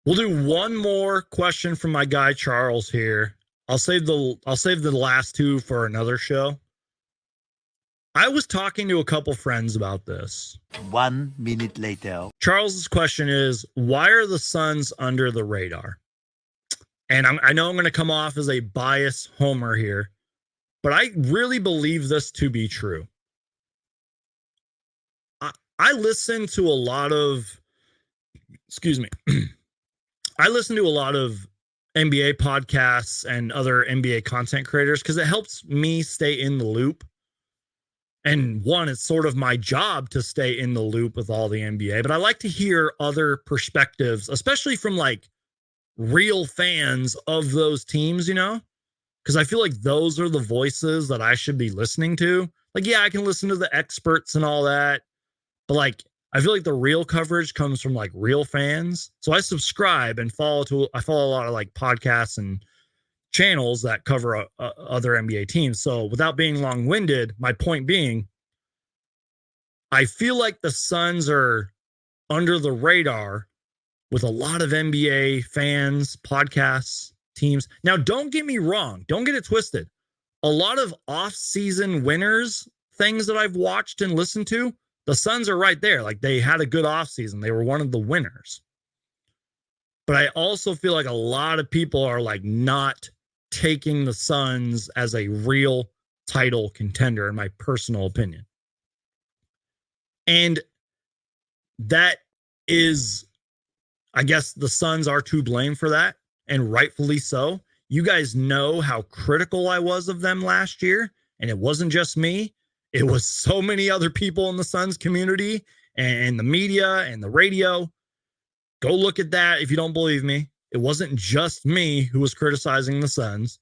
We'll do one more question from my guy Charles here. I'll save the last two for another show. I was talking to a couple friends about this. 1 minute later. Charles's question is, why are the Suns under the radar? And I know I'm going to come off as a biased homer here, but I really believe this to be true. I listen to a lot of, I listen to a lot of NBA podcasts and other NBA content creators because it helps me stay in the loop. And one, it's sort of my job to stay in the loop with all the NBA, but I like to hear other perspectives, especially from like real fans of those teams, because I feel like those are the voices that I should be listening to. Like, yeah, I can listen to the experts and all that, but like, I feel like the real coverage comes from like real fans. So I subscribe and follow a lot of like podcasts and channels that cover other NBA teams. So without being long-winded, my point being, I feel like the Suns are under the radar with a lot of NBA fans, podcasts, teams. Now, don't get me wrong. Don't get it twisted. A lot of off-season winners, things that I've watched and listened to, the Suns are right there. Like, they had a good offseason. They were one of the winners. But I also feel like a lot of people are like not taking the Suns as a real title contender, in my personal opinion. And that is, I guess the Suns are to blame for that, and rightfully so. You guys know how critical I was of them last year, and it wasn't just me. It was so many other people in the Suns community and the media and the radio. Go look at that if you don't believe me. It wasn't just me who was criticizing the Suns.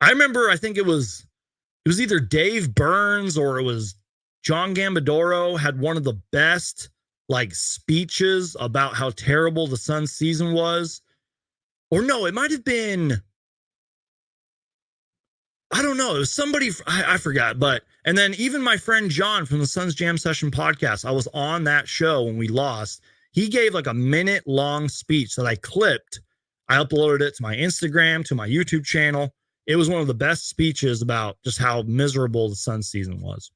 I remember, I think it was either Dave Burns or it was John Gambadoro had one of the best like speeches about how terrible the Suns season was. Or no, it might have been, I don't know. It was somebody, I forgot. But, and then even my friend John from the Suns Jam Session podcast, I was on that show when we lost. He gave like a minute-long speech that I clipped. I uploaded it to my Instagram, to my YouTube channel. It was one of the best speeches about just how miserable the Suns season was.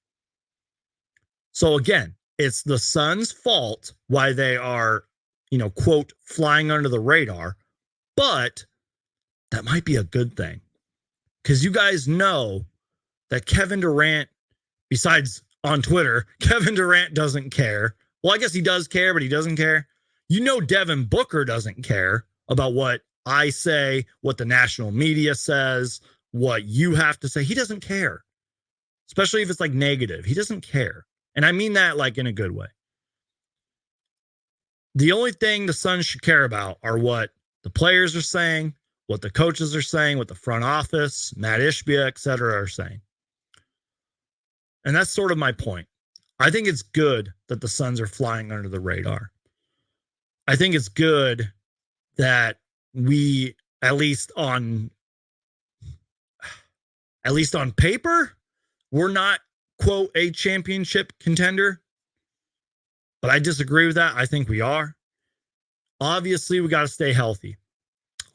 So again, it's the Suns' fault why they are, quote, flying under the radar. But that might be a good thing. Because you guys know that Kevin Durant, besides on Twitter, Kevin Durant doesn't care. Well, I guess he does care, but he doesn't care. Devin Booker doesn't care about what I say, what the national media says, what you have to say. He doesn't care, especially if it's like negative. He doesn't care. And I mean that like in a good way. The only thing the Suns should care about are what the players are saying, what the coaches are saying, what the front office, Matt Ishbia, et cetera, are saying. And that's sort of my point. I think it's good that the Suns are flying under the radar. I think it's good that we, at least on paper, we're not, quote, a championship contender. But I disagree with that. I think we are. Obviously, we got to stay healthy.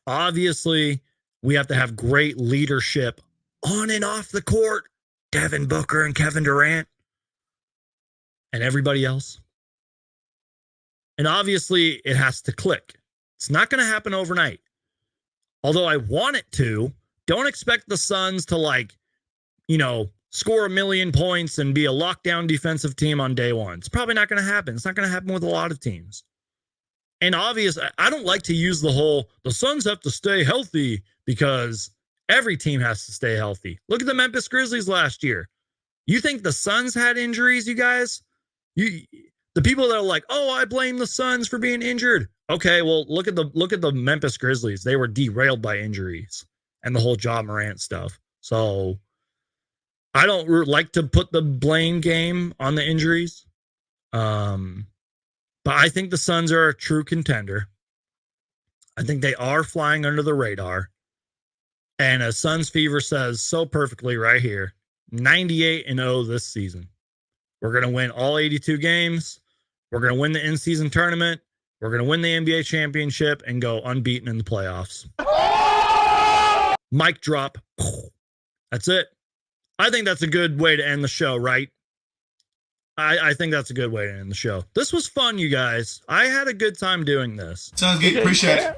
Obviously, we have to have great leadership on and off the court. Devin Booker and Kevin Durant and everybody else. And obviously, it has to click. It's not going to happen overnight. Although I want it to. Don't expect the Suns to score 1 million points and be a lockdown defensive team on day one. It's probably not going to happen. It's not going to happen with a lot of teams. And I don't like to use the Suns have to stay healthy because every team has to stay healthy. Look at the Memphis Grizzlies last year. You think the Suns had injuries, you guys? The people that are like, oh, I blame the Suns for being injured. Okay, well, look at the Memphis Grizzlies. They were derailed by injuries and the whole Ja Morant stuff. So I don't like to put the blame game on the injuries. But I think the Suns are a true contender. I think they are flying under the radar. And as Suns Fever says so perfectly right here, 98-0 this season. We're going to win all 82 games. We're going to win the in-season tournament. We're going to win the NBA championship and go unbeaten in the playoffs. Mic drop. That's it. I think that's a good way to end the show, right? I think that's a good way to end the show. This was fun, you guys. I had a good time doing this. Sounds good. Appreciate it.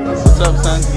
What's up, son?